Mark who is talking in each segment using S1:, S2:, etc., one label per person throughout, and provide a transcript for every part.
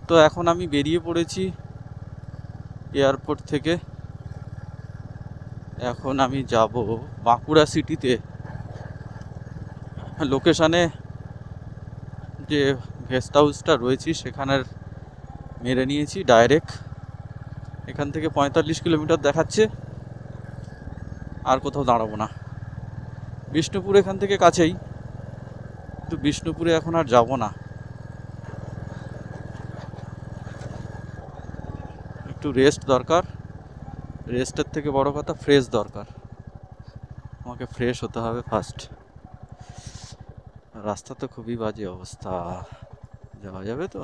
S1: তো এখন আমি বেরিয়ে পড়েছি এয়ারপোর্ট থেকে। এখন আমি যাব বাঁকুড়া সিটিতে। লোকেশানে যে গেস্ট হাউসটা রয়েছি সেখানের মেরে নিয়েছি ডাইরেক্ট। এখান থেকে 45 কিলোমিটার দেখাচ্ছে, আর কোথাও দাঁড়াবো না। বিষ্ণুপুর এখান থেকে কাছেই, কিন্তু বিষ্ণুপুরে এখন আর যাব না। একটু রেস্ট দরকার, রেস্টের থেকে বড় কথা ফ্রেশ দরকার। আমাকে ফ্রেশ হতে হবে ফার্স্ট। রাস্তা তো খুবই বাজে অবস্থা, যাওয়া যাবে তো?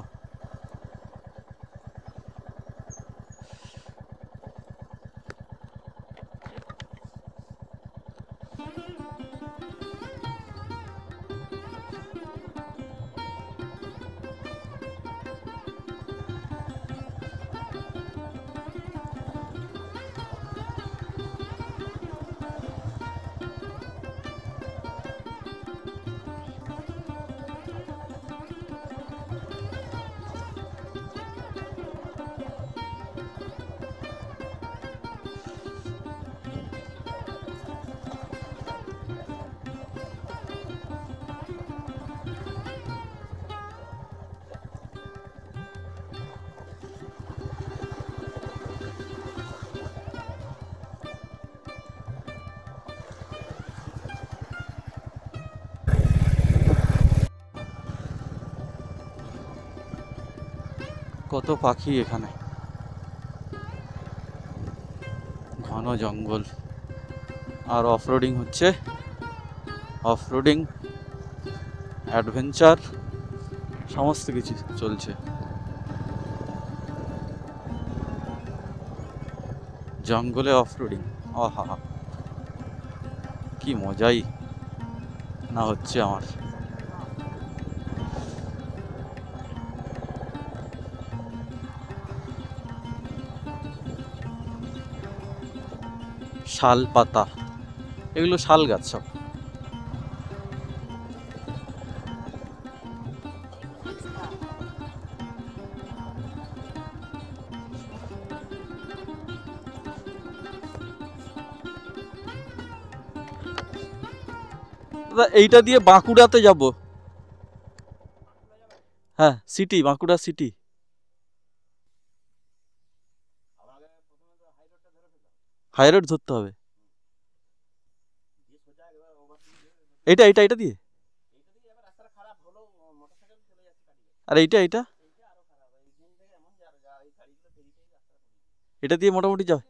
S1: কত পাখি এখানে, ঘন জঙ্গল। আর অফরোডিং হচ্ছে, অফরোডিং, অ্যাডভেঞ্চার সমস্ত কিছু চলছে। জঙ্গলে অফরোডিং, আহা কি মজাই না হচ্ছে আমার। শাল পাতা, এগুলো শাল গাছ সব। এইটা দিয়ে বাঁকুড়াতে যাব। হ্যাঁ, city, Bankura city. High road ধরতে হবে। এইটা এইটা এটা দিয়ে, আর এইটা এইটা এটা দিয়ে মোটামুটি যাবে।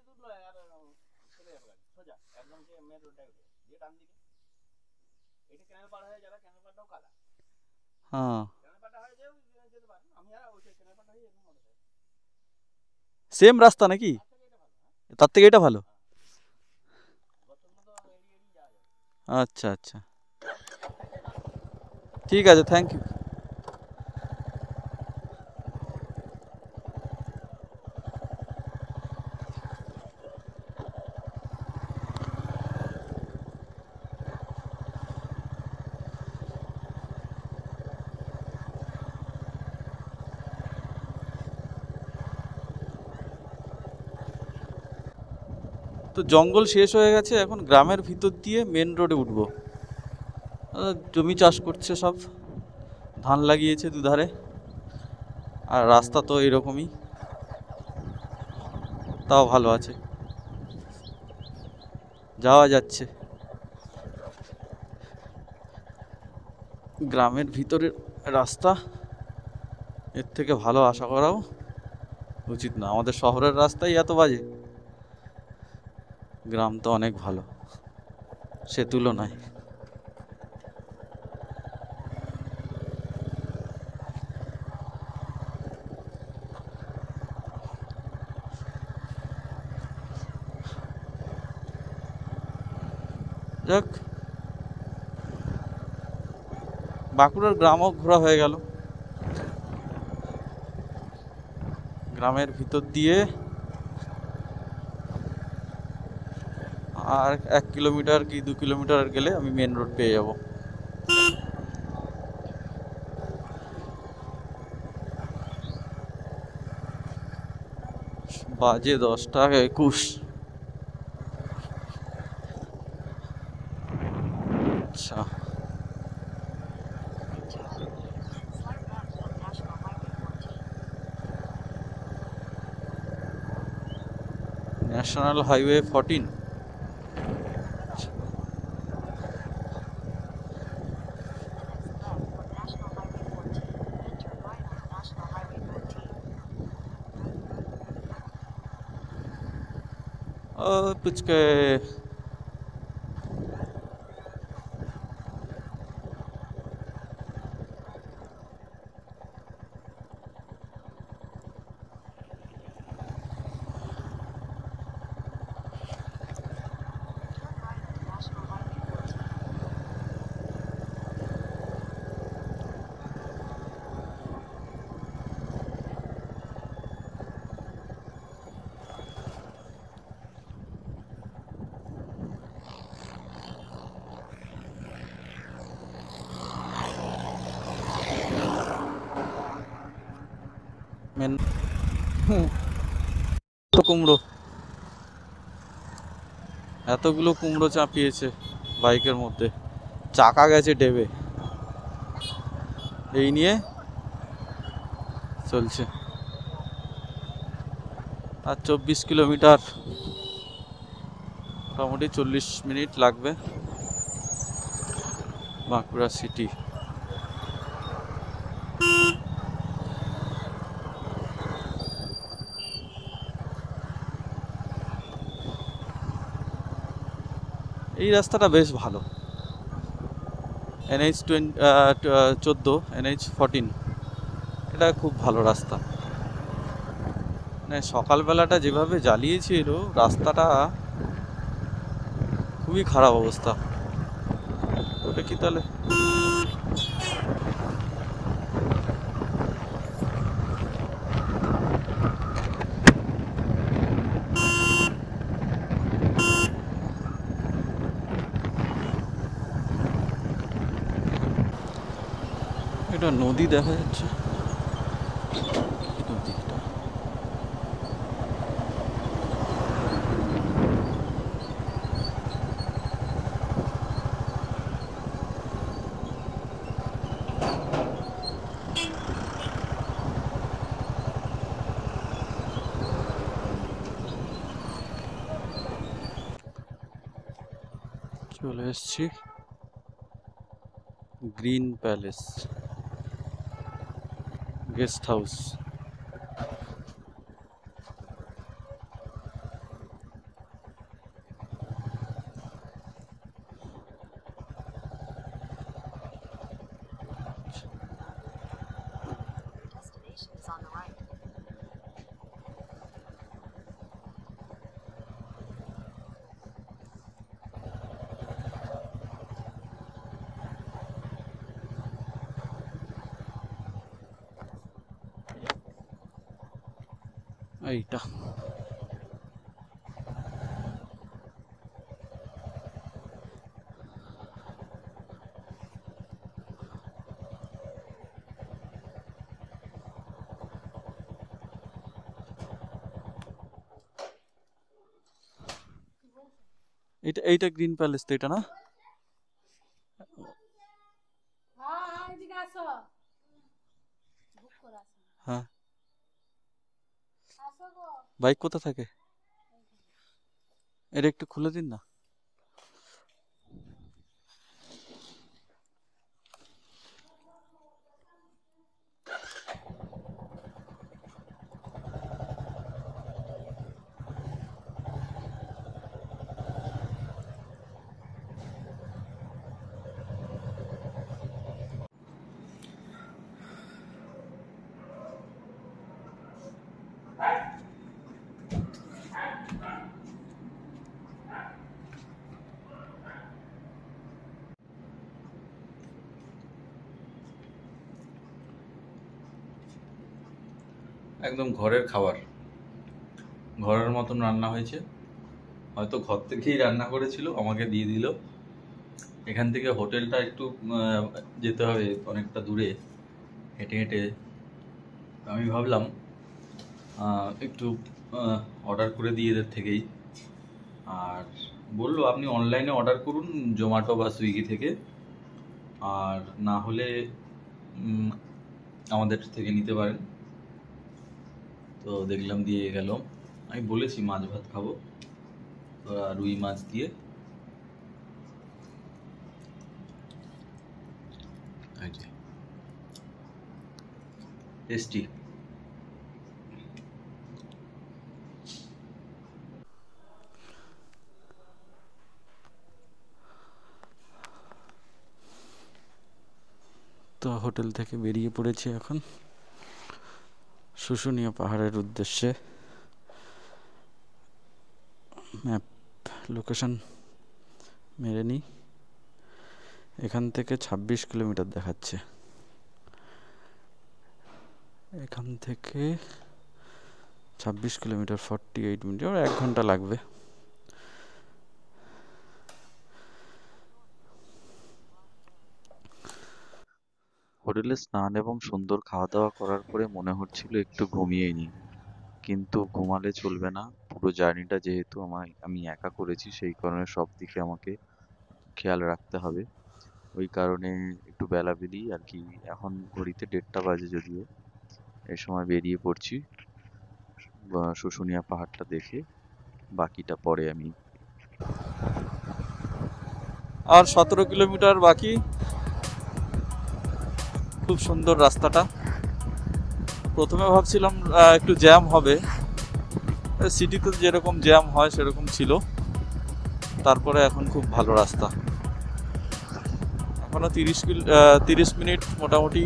S1: হ্যাঁ, সেম রাস্তা নাকি? তার থেকে এটা ভালো। আচ্ছা আচ্ছা, ঠিক আছে, থ্যাংক ইউ। তো জঙ্গল শেষ হয়ে গেছে, এখন গ্রামের ভিতর দিয়ে মেন রোডে উঠবো। জমি চাষ করছে সব, ধান লাগিয়েছে দুধারে, আর রাস্তা তো এরকমই, তাও ভালো আছে, যাওয়া যাচ্ছে। গ্রামের ভিতরের রাস্তা এর থেকে ভালো আশা করাও উচিত না। আমাদের শহরের রাস্তাই এত বাজে, গ্রাম তো অনেক ভালো সে তুলনায়। যাক, বাঁকুড়ার গ্রামও ঘোরা হয়ে গেল। গ্রামের ভিতর দিয়ে আর 1 কিলোমিটার কি 2 কিলোমিটার গেলে আমি মেন রোড পেয়ে যাব। বাজে 10:21। আচ্ছা, ন্যাশনাল হাইওয়ে 14। ও পুচকে, মেন কুমড়ো, এতগুলো কুমড়ো চাপিয়েছে বাইকের মধ্যে, চাকা গেছে ডেবে। এই নিয়ে চলছে। আর 24 কিলোমিটার, মোটামুটি 40 মিনিট লাগবে বাঁকুড়া সিটি। এই রাস্তাটা বেশ ভালো, NH 14, NH 14, এটা খুব ভালো রাস্তা। মানে সকালবেলাটা যেভাবে জ্বালিয়েছিল রাস্তাটা, খুবই খারাপ অবস্থা। ওটা কি তাহলে এটা নদী দেখা যাচ্ছে, নদীটা চলে এসছি গ্রিন প্যালেস গেস্ট হাউস। এইটা এইটা এইটা গ্রিন প্যালেস তো, এটা না? হ্যাঁ, বাইক কোথা থাকে? এটা একটু খুলে দিন না। একদম ঘরের খাবার, ঘরের মতন রান্না হয়েছে। হয়তো ঘর থেকেই রান্না করেছিল, আমাকে দিয়ে দিল। এখান থেকে হোটেলটা একটু যেতে হবে অনেকটা দূরে, হেঁটে হেঁটে। আমি ভাবলাম একটু অর্ডার করে দিই এদের থেকেই। আর বললো আপনি অনলাইনে অর্ডার করুন জোম্যাটো বা সুইগি থেকে, আর না হলে আমাদের থেকে নিতে পারেন। তো দেখলাম দিয়ে গেল। আমি বলেছি মাছ ভাত খাবো, রুই মাছ দিয়ে। টেস্টি। তো হোটেল থেকে বেরিয়ে পড়েছি এখন শুশুনিয়া পাহাড়ের উদ্দেশ্যে। ম্যাপ লোকেশন মেরে নিই। এখান থেকে 26 কিলোমিটার দেখাচ্ছে। এখান থেকে 26 কিলোমিটার 48 মিনিট, 1 ঘন্টা লাগবে। হোটেলে স্নান এবং সুন্দর খাওয়া দাওয়া করার পরে মনে হচ্ছিল একটু ঘুমিয়েই নিই, কিন্তু ঘুমালে চলবে না। পুরো জার্নিটা যেহেতু আমি একা করেছি, সেই কারণে সব দিকে আমাকে খেয়াল রাখতে হবে। ওই কারণে একটু বেলাবেলি আর কি, এখন ঘড়িতে 1:30 বাজে যদিও, এই সময় বেরিয়ে পড়ছি শুশুনিয়া পাহাড়টা দেখে। বাকিটা পরে আমি। আর 17 কিলোমিটার বাকি। খুব সুন্দর রাস্তাটা। প্রথমে ভাবছিলাম একটু জ্যাম হবে, সিটিতে যেরকম জ্যাম হয় সেরকম ছিল। তারপরে এখন খুব ভালো রাস্তা। এখনো 30 মিনিট মোটামুটি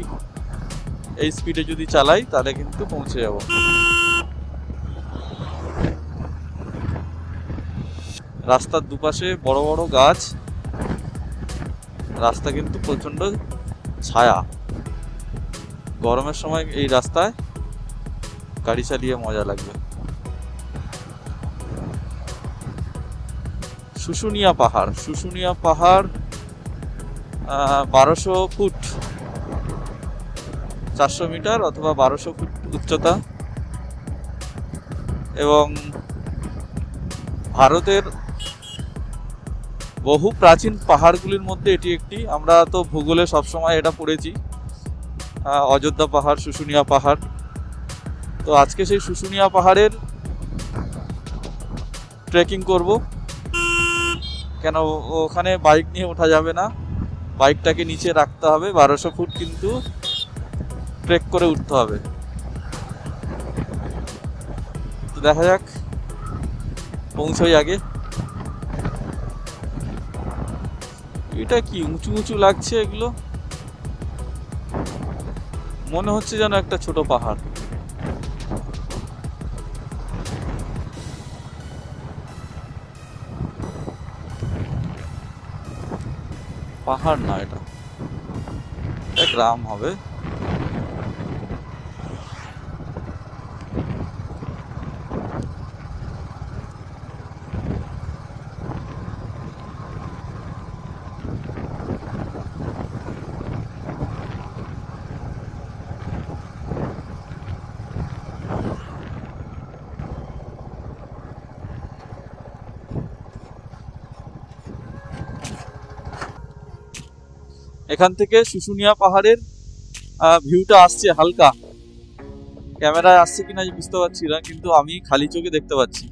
S1: এই স্পিডে যদি চালাই তাহলে কিন্তু পৌঁছে যাব। রাস্তার দুপাশে বড় বড় গাছ, রাস্তা কিন্তু প্রচন্ড ছায়া। গরমের সময় এই রাস্তায় গাড়ি চালিয়ে মজা লাগবে। শুশুনিয়া পাহাড় 1200 ফুট, 400 মিটার অথবা 1200 ফুট উচ্চতা, এবং ভারতের বহু প্রাচীন পাহাড়গুলির মধ্যে এটি একটি। আমরা তো ভূগোলে সবসময় এটা পড়েছি, অযোধ্যা পাহাড়, শুশুনিয়া পাহাড়। তো আজকে সেই শুশুনিয়া পাহাড়ের ট্রেকিং করব। কেন ওখানে বাইক নিয়ে ওঠা যাবে না, বাইকটাকে নিচে রাখতে হবে। 1200 ফুট কিন্তু ট্রেক করে উঠতে হবে। তো দেখা যাক, পৌঁছই আগে। এটা কি উঁচু উঁচু লাগছে, এগুলো মনে হচ্ছে যেন একটা ছোট পাহাড়। পাহাড় না, এটা গ্রাম হবে। এখান থেকে শুশুনিয়া পাহাড়ের ভিউটা আসছে হালকা, ক্যামেরায় আসছে কিনা বুঝতে পারছি না, কিন্তু আমি খালি চোখে দেখতে পাচ্ছি।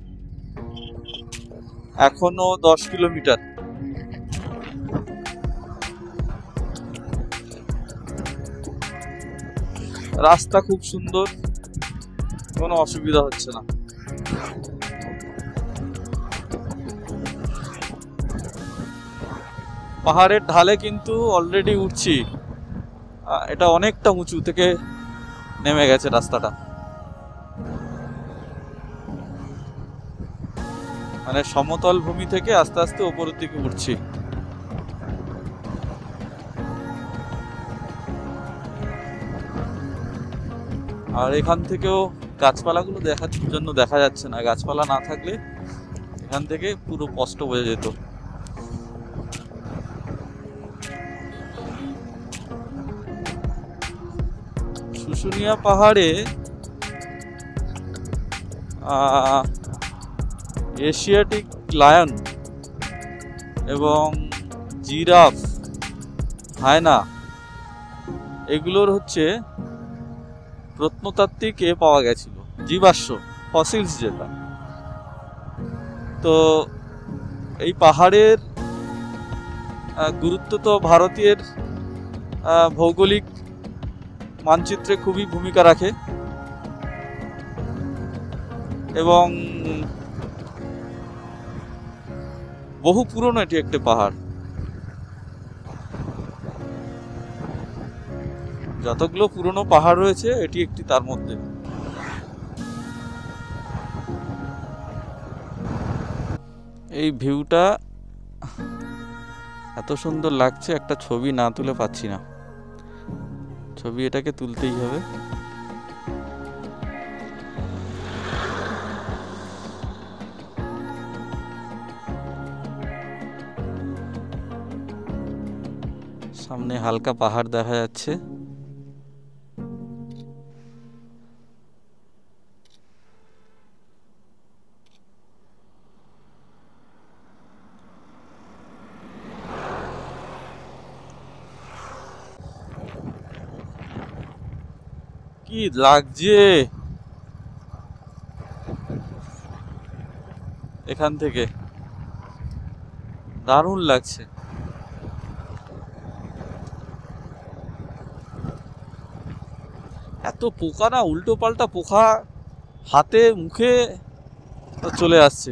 S1: এখনো 10 কিলোমিটার। রাস্তা খুব সুন্দর, কোনো অসুবিধা হচ্ছে না। পাহাড়ের ঢালে কিন্তু অলরেডি উঠছি। এটা অনেকটা উঁচু থেকে নেমে গেছে রাস্তাটা, মানে সমতল ভূমি থেকে আস্তে আস্তে উপরের দিকে উঠছি। আর এখান থেকেও গাছপালাগুলো দেখার জন্য দেখা যাচ্ছে না, গাছপালা না থাকলে এখান থেকে পুরো স্পষ্ট বোঝা যেত। শুশুনিয়া পাহাড়ে এশিয়াটিক লায়ন এবং জিরাফ, হায়না, এগুলোর হচ্ছে প্রত্নতাত্ত্বিক পাওয়া গেছিল, জীবাশ্ম, ফসিলস যেটা। তো এই পাহাড়ের গুরুত্ব তো ভারতের ভৌগোলিক মানচিত্রে খুবই ভূমিকা রাখে এবং বহু পুরনো এটি একটি পাহাড়। যতগুলো পুরনো পাহাড় রয়েছে এটি একটি তার মধ্যে। এই ভিউটা এত সুন্দর লাগছে, একটা ছবি না তুলে পাচ্ছি না। ছবি এটাকে তুলতেই হবে। সামনে হালকা পাহাড় দেখা যাচ্ছে। কি লাগছে এখান থেকে, দারুণ লাগছে। এত পোকা না, উল্টো পাল্টা পোকা হাতে মুখে চলে আসছে।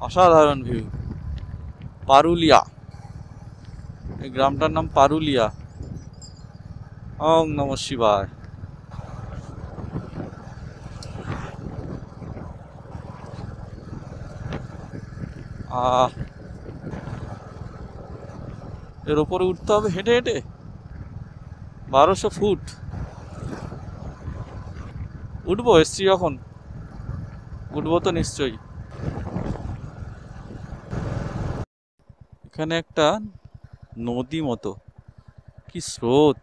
S1: অসাধারণ ভিউ। পারুলিয়া, এই গ্রামটার নাম পারুলিয়া। ওং নমঃ শিবায়। এর উপরে উঠতে হবে হেঁটে হেঁটে 1200 ফুট। উঠবো, এসছি যখন উঠবো তো নিশ্চয়ই। এখানে একটা নদী মতো, কি স্রোত,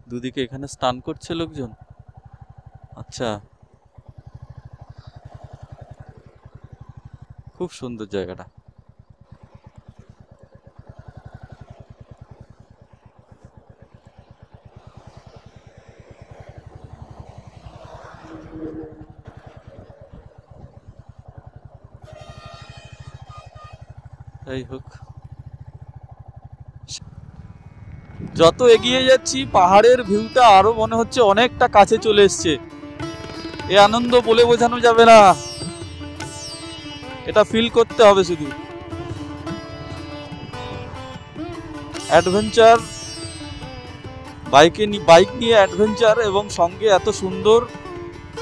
S1: দুদিকে এখানে স্নান করছে লোকজন। আচ্ছা, খুব সুন্দর জায়গাটা। যাই হোক, যত এগিয়ে যাচ্ছি পাহাড়ের ভিউটা আরো মনে হচ্ছে অনেকটা কাছে চলে এসছে। এ আনন্দ বলে বোঝানো যাবে না, এটা ফিল করতে হবে শুধু। অ্যাডভেঞ্চার, বাইক নিয়ে অ্যাডভেঞ্চার এবং সঙ্গে এত সুন্দর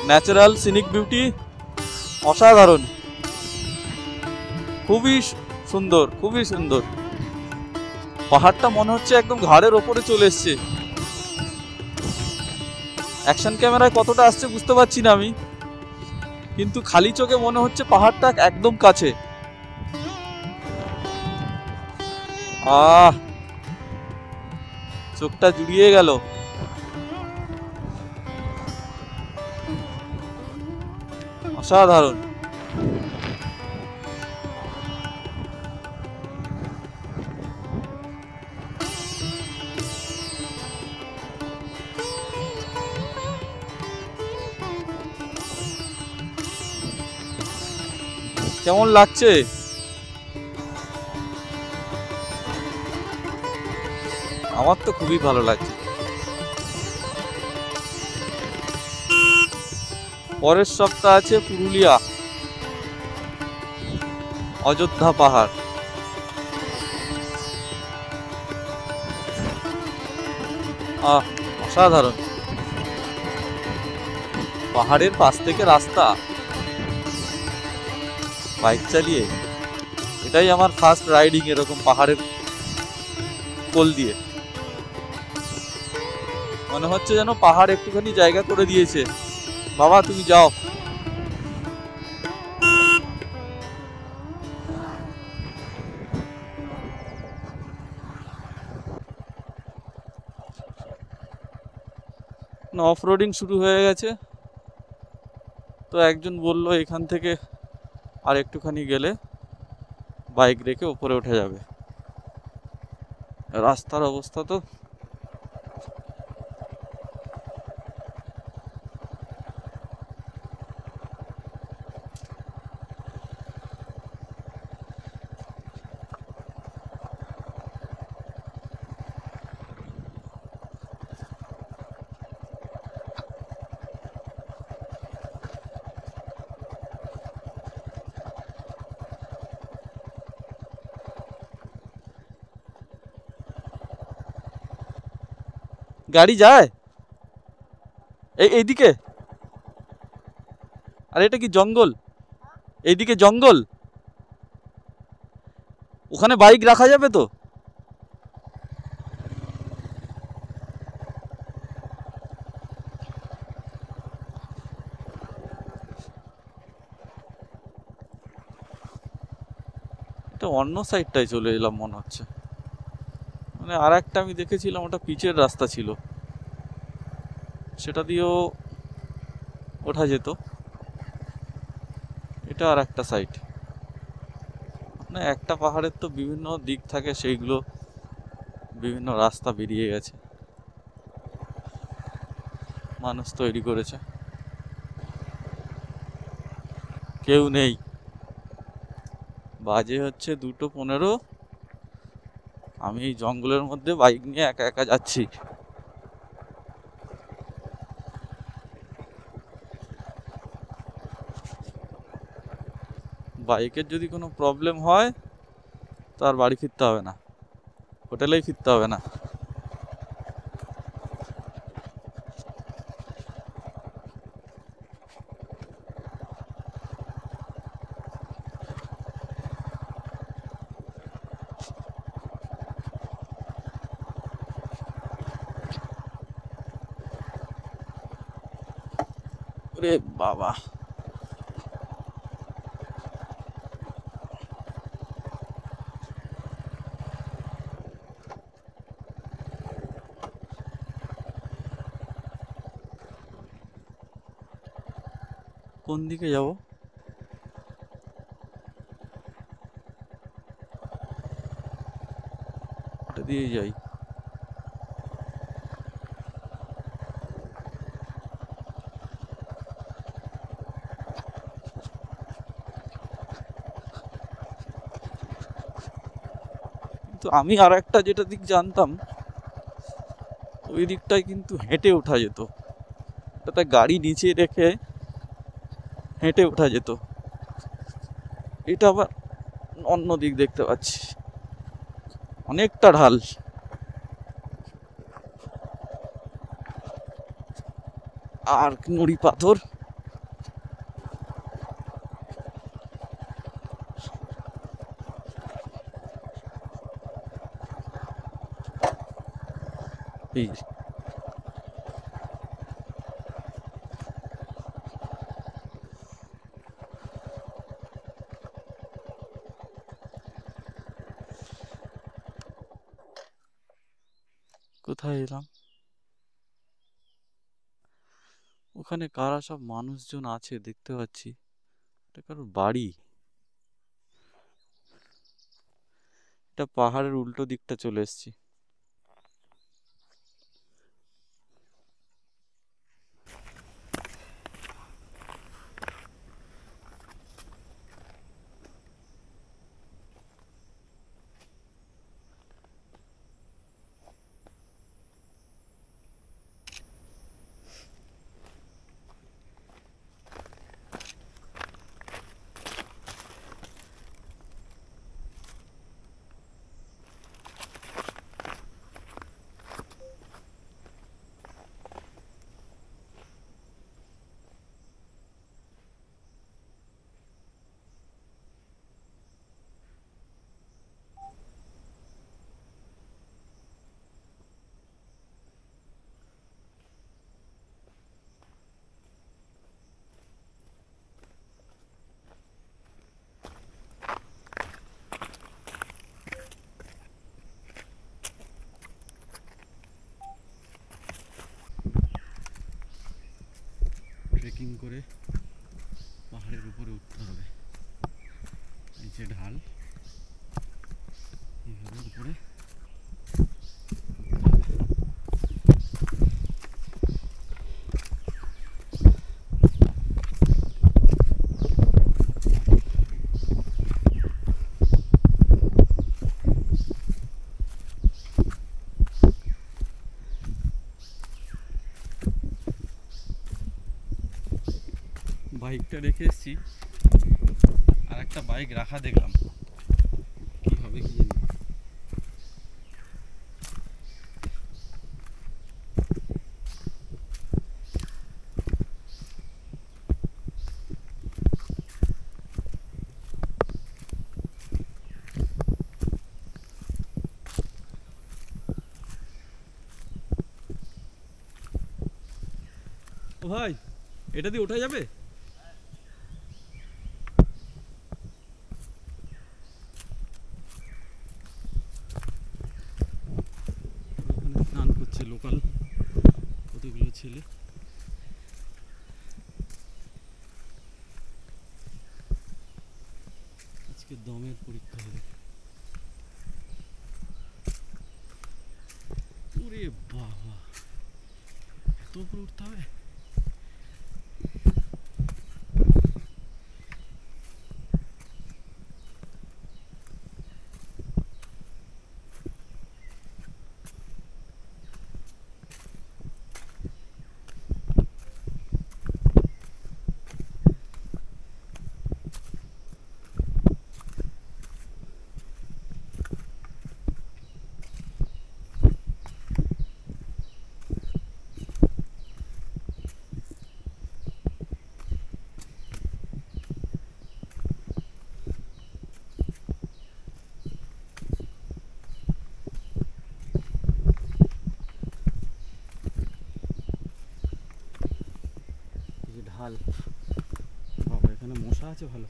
S1: ন্যাচারাল সিনিক বিউটি, অসাধারণ, খুবই সুন্দর, খুবই সুন্দর। পাহাড়টা মনে হচ্ছে একদম ঘাড়ের ওপরে চলে এসছে। অ্যাকশন ক্যামেরায় কতটা আসছে বুঝতে পারছি না আমি, কিন্তু খালি চোখে মনে হচ্ছে পাহাড়টা একদম কাছে। চোখটা জুড়িয়ে গেল। অসাধারণ। কেমন লাগছে? আমার তো খুবই ভালো লাগছে। পরের সপ্তাহ আছে পুরুলিয়া, অযোধ্যা পাহাড়। অসাধারণ, পাহাড়ের পাশ থেকে রাস্তা, বাইক চালিয়ে, এটাই আমার ফার্স্ট রাইডিং এরকম পাহাড়ের কোল দিয়ে। মনে হচ্ছে যেন পাহাড় একটুখানি জায়গা করে দিয়েছে, বাবা তুমি যাও। অফ রোডিং শুরু হয়ে গেছে। তো একজন বলল এখান থেকে আর একটুখানি গেলে বাইক রেখে উপরে উঠে যাবে। রাস্তার অবস্থা তো গাড়ি যায় এইদিকে। আর এটা কি জঙ্গল? এইদিকে জঙ্গল, ওখানে বাইক রাখা যাবে তো? এটা অন্য সাইডটায় চলে এলাম মনে হচ্ছে। মানে আর একটা আমি দেখেছিলাম ওটা পিচের রাস্তা ছিল, সেটা দিয়েও ওঠা যেত। এটা আর একটা সাইড। মানে একটা পাহাড়ের তো বিভিন্ন দিক থাকে, সেইগুলো বিভিন্ন রাস্তা বেরিয়ে গেছে, মানুষ তৈরি করেছে। কেউ নেই, বাজে হচ্ছে 2:15। আমি এই জঙ্গলের মধ্যে বাইক নিয়ে একা একা যাচ্ছি। বাইকের যদি কোনো প্রবলেম হয় তো আর বাড়ি ফিরতে হবে না, হোটেলেই ফিরতে হবে না। ওরে বাবা, কোন দিকে যাব? ওটা দিয়ে যাই। কিন্তু আমি আর একটা যেটা দিক জানতাম, ওই দিকটায় কিন্তু হেঁটে ওঠা যেত, ওটাতে গাড়ি নিচে রেখে হেঁটে ওঠা যেত। এটা আবার অন্য দিক দেখতে পাচ্ছি, অনেকটা ঢাল। আর নুড়ি পাথর। এই কোথায় এলাম? ওখানে কারা সব মানুষজন আছে দেখতে পাচ্ছি, এটা কারোর বাড়ি। এটা পাহাড়ের উল্টো দিকটা চলে এসেছি। ট্রেকিং করে পাহাড়ের উপরে উঠতে হবে। এই যে ঢাল, এইভাবে উপরে বাইকটা রেখে এসেছি, আর একটা বাইক রাখা দেখলাম, কি হবে কি জানি। ও ভাই, এটা দিয়ে ওঠা যাবে? ওখানে স্নান করছে লোকাল কতগুলো ছেলে। আজকে দমের পরীক্ষা হবে। ওরে বাবা, এত উপরে উঠতে হবে? ঢাল, বাবা এখানে মশা আছে ভালো।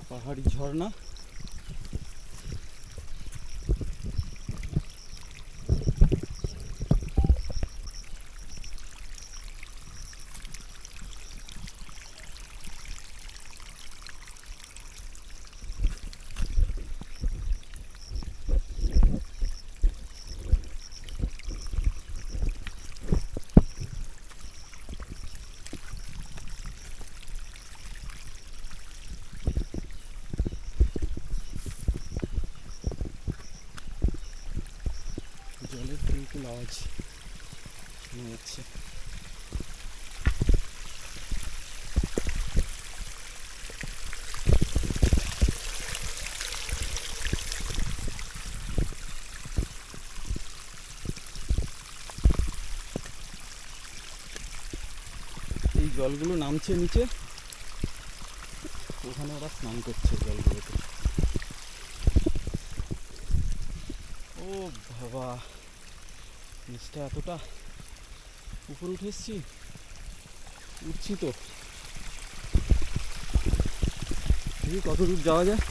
S1: পাহাড়ি ঝর্ণা, জলের বিলকুল আওয়াজ শোনা যাচ্ছে। এই জলগুলো নামছে নিচে, ওখানে ওরা স্নান করছে জলগুলোতে। ও বাবা, নিচটা এতটা উপরে উঠে এসছি, উঠছি তো, দেখি কত দূর যাওয়া যায়।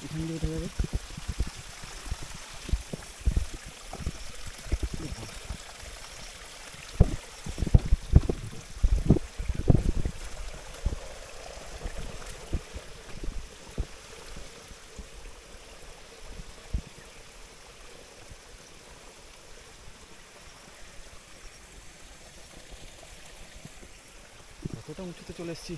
S1: এখান দিয়ে উঠে যাবে। কতটা উঁচুতে চলে এসেছি।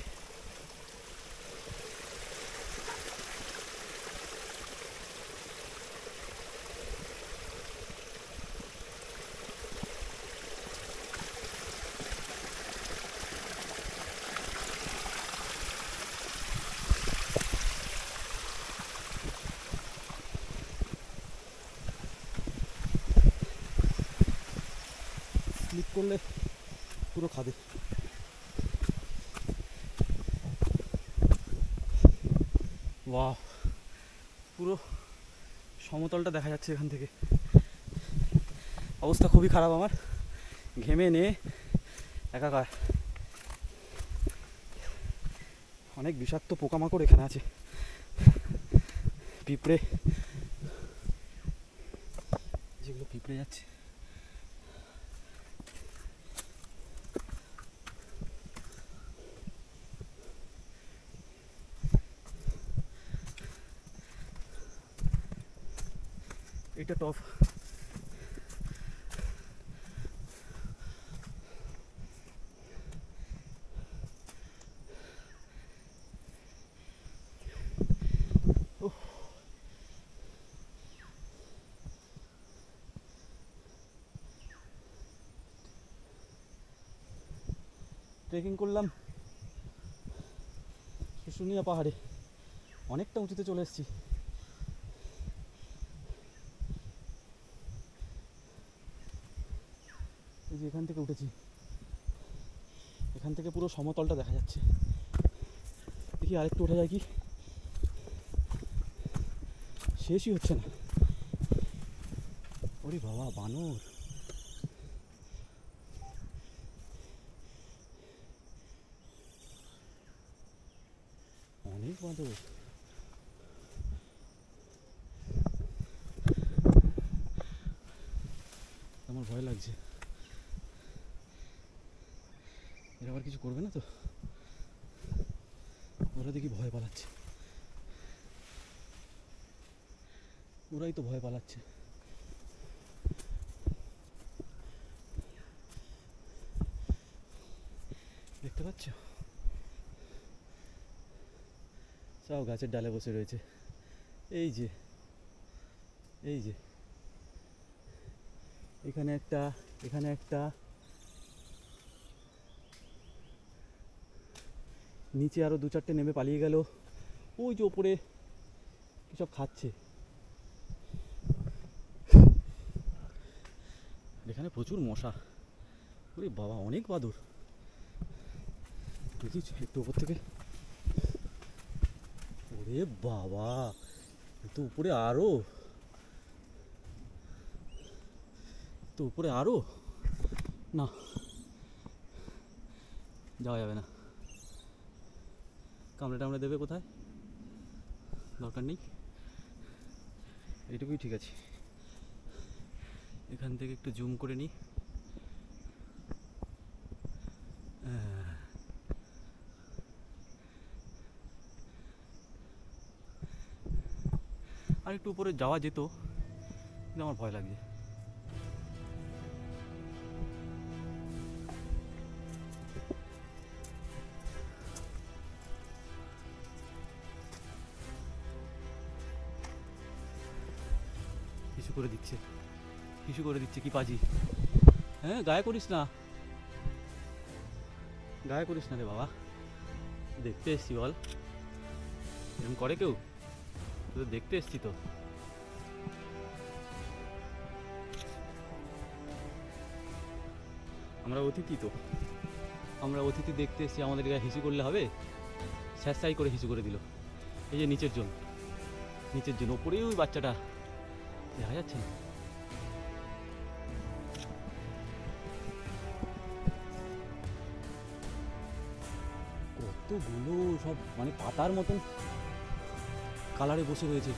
S2: করলে পুরো খাদে। বাহ, পুরো সমতলটা দেখা যাচ্ছে এখান থেকে। অবস্থা খুবই খারাপ আমার, ঘেমে নিয়ে একাকার। অনেক বিষাক্ত পোকামাকড় এখানে আছে, পিঁপড়ে, যেগুলো পিঁপড়ে যাচ্ছে। এটা টপ। ট্রেকিং করলাম শুশুনিয়া পাহাড়ে, অনেকটা উঁচুতে চলে এসেছি। এই যে এখান থেকে উঠেছি, এখান থেকে পুরো সমতলটা দেখা যাচ্ছে। দেখি আরেকটু ওঠা যায় কি, শেষই হচ্ছে না। ওরে বাবা, বানর! অনেক বাঁদর। আমার ভয় লাগছে, এরা আবার কিছু করবে না তো? ওরা দেখি ভয় পালাচ্ছে, ওরাই তো ভয় পালাচ্ছে। দেখতে পাচ্ছ? সব গাছের ডালে বসে রয়েছে। এই যে, এই যে, এখানে একটা, এখানে একটা, নিচে আরো দু চারটে নেমে পালিয়ে গেল। ওই যে ওপরে কি সব খাচ্ছে। এখানে প্রচুর মশা। ওরে বাবা, অনেক বাদুড়। দেখি একটু উপর থেকে। ওরে বাবা, তো উপরে আরো, তো উপরে আরো, না যাওয়া যাবে না। কামড়ে টামড়ে দেবে কোথায়, দরকার নেই, এইটুকুই ঠিক আছে। এখান থেকে একটু জুম করে নিই। আর একটু উপরে যাওয়া যেত, কিন্তু আমার ভয় লাগছে। কিছু করে দিচ্ছে, কিছু করে দিচ্ছে, কি পাজি। হ্যাঁ, গায়ে করিস না, গায়ে করিস না রে বাবা। দেখতে এসছি বল, এরকম করে কেউ? তো দেখতে এসছি তো। আমরা অতিথি তো, আমরা অতিথি দেখতে এসছি, আমাদের গায়ে হিসু করলে হবে? স্যাঁচাই করে হিসু করে দিল। এই যে নিচের জন, নিচের জন, ওপরেই ওই বাচ্চাটা দেখা যাচ্ছে না। কতগুলো সব মানে পাতার মতন কালারে বসে রয়েছে।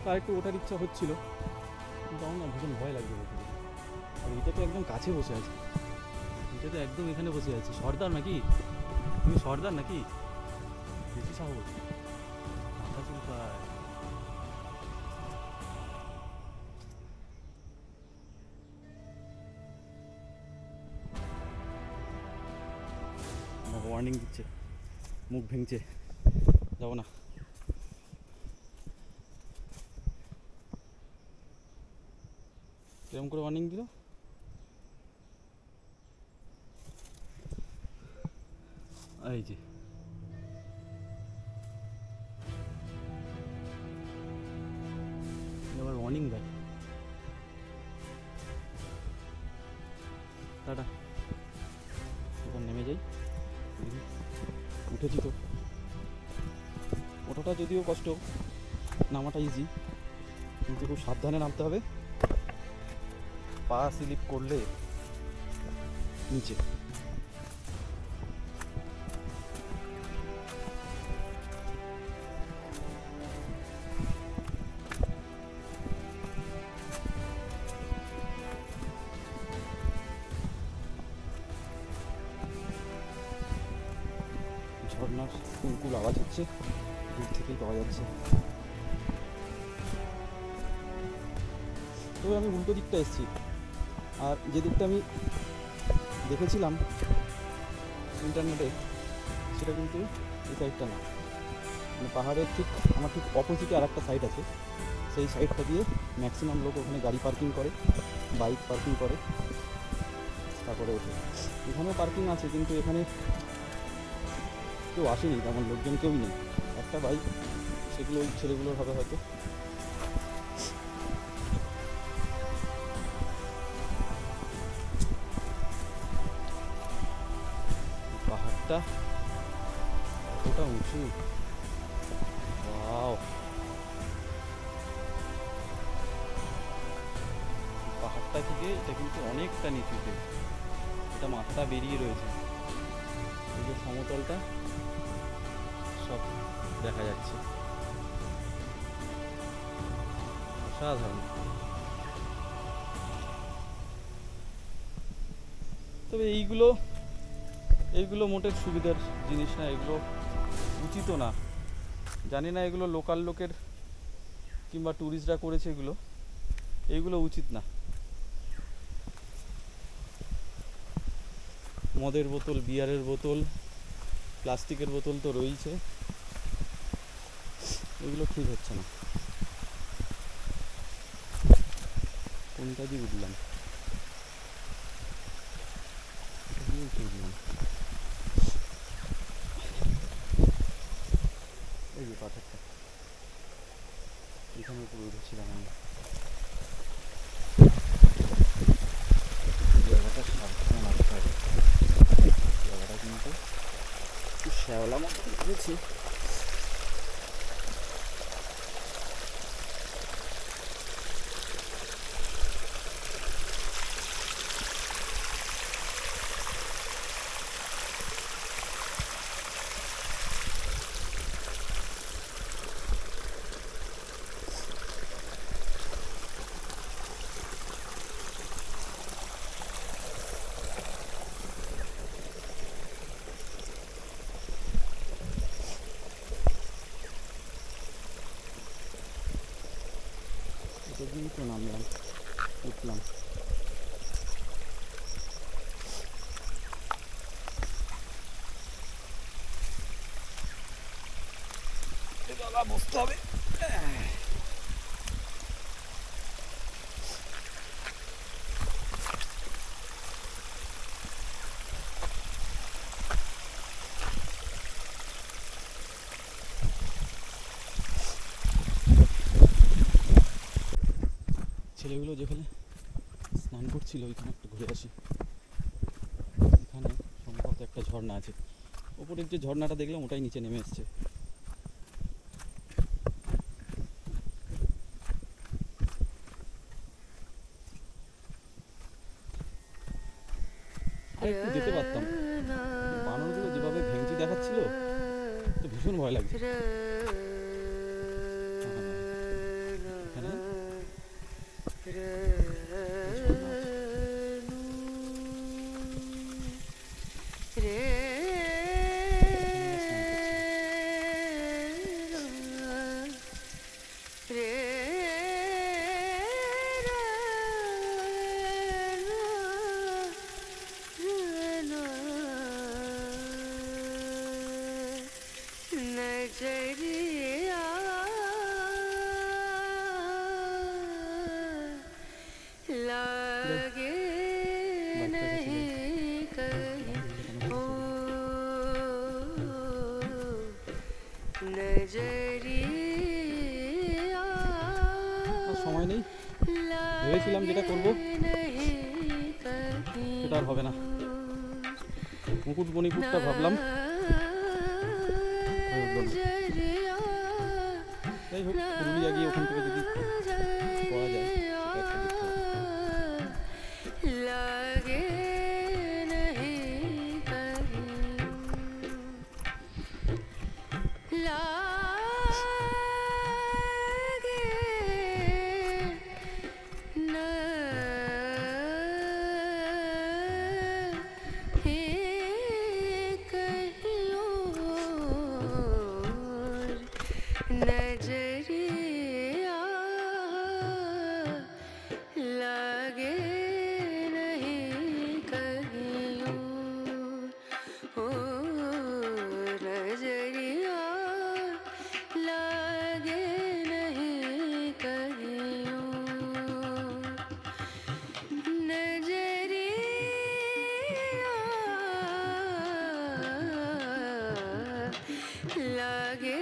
S2: আর একটু ওঠার ইচ্ছা হচ্ছিল, কিন্তু আমার না ভীষণ ভয় লাগবে। আর এটা তো একদম কাছে বসে আছে, এটা তো একদম এখানে বসে আছে। সর্দার নাকি? তুমি সর্দার নাকি? বেশি সাহস। ভাই। ওয়ার্নিং দিচ্ছে, মুখ ভেঙছে, যাবো না। কিরম করে ওয়ার্নিং দিল? এই যে এবার ওয়ার্নিং দেয়। টাটা, এবার নেমে যাই। উঠেছি তো, ওঠাটা যদিও কষ্ট, নামাটা ইজি, কিন্তু খুব সাবধানে নামতে হবে। পা স্লিপ করলে নিচে। ঝর্ণার কুলকুল আওয়াজ হচ্ছে, দূর থেকেই পাওয়া যাচ্ছে। তবে আমি উল্টো দিকটা এসেছি, আর যে দিকটা আমি দেখেছিলাম ইন্টারনেটে সেটা কিন্তু এই সাইডটা না, মানে পাহাড়ের ঠিক আমার ঠিক অপোজিটে আর একটা সাইড আছে। সেই সাইডটা দিয়ে ম্যাক্সিমাম লোক ওখানে গাড়ি পার্কিং করে, বাইক পার্কিং করে, তারপরে ওঠে। এখানেও পার্কিং আছে, কিন্তু এখানে কেউ আসেনি, তেমন লোকজন কেউই নেই। একটা বাইক, সেগুলো ওই ছেলেগুলোর হবে হয়তো। পাহাড়টা কতটা উঁচু! ওয়াও, পাহাড়টা থেকে এটা কিন্তু অনেকটা নিচুতে, এটা মাথাটা বেরিয়ে রয়েছে। এই যে সমতলটা সব দেখা যাচ্ছে, অসাধারণ। তবে এইগুলো মোটের সুবিধার জিনিস না, এগুলো উচিতও না। জানি না এগুলো লোকাল লোকের কিংবা ট্যুরিস্টরা করেছে, এইগুলো উচিত না। মদের বোতল, বিয়ারের বোতল, প্লাস্টিকের বোতল তো রয়েছে, এগুলো ঠিক হচ্ছে না। কোনটা দিয়ে উঠলাম? এই যে পাথরটা, এখানে উপরে উঠেছিলাম আমি। জায়গাটা সাবধানে নামতে হবে, জায়গাটা কিন্তু একটু শ্যাওলা মতো উঠেছে। তো নামলাম, উঠলাম। বসতে হবে। ছেলেগুলো যেখানে স্নান করছিল ওইখানে একটু ঘুরে আসি। এখানে সম্ভবত একটা ঝর্ণা আছে, ওপরের যে ঝর্ণাটা দেখলাম ওটাই নিচে নেমে এসছে। আর একটু যেতে পারতাম, বানরগুলো যেভাবে ভেঙচি দেখাচ্ছিল তো ভীষণ ভয় লাগছে। এখানে
S3: कहीं नजरिया
S2: আর সময় নেই, ভেবেছিলাম যেটা করবো সেটা আর হবে না। মুকুটমণিপুরটা ভাবলাম, হয়ে উঠলো না। যাই হোক, পুরুলিয়া গিয়ে ওখান থেকে যদি করা যায় সেটা একটা দেখতে হবে।
S3: लगे नहीं कहीं लागे नहीं कहीं और नजरिया लगे नहीं कहीं और नजरिया लगे नहीं कहीं और नजरिया लगे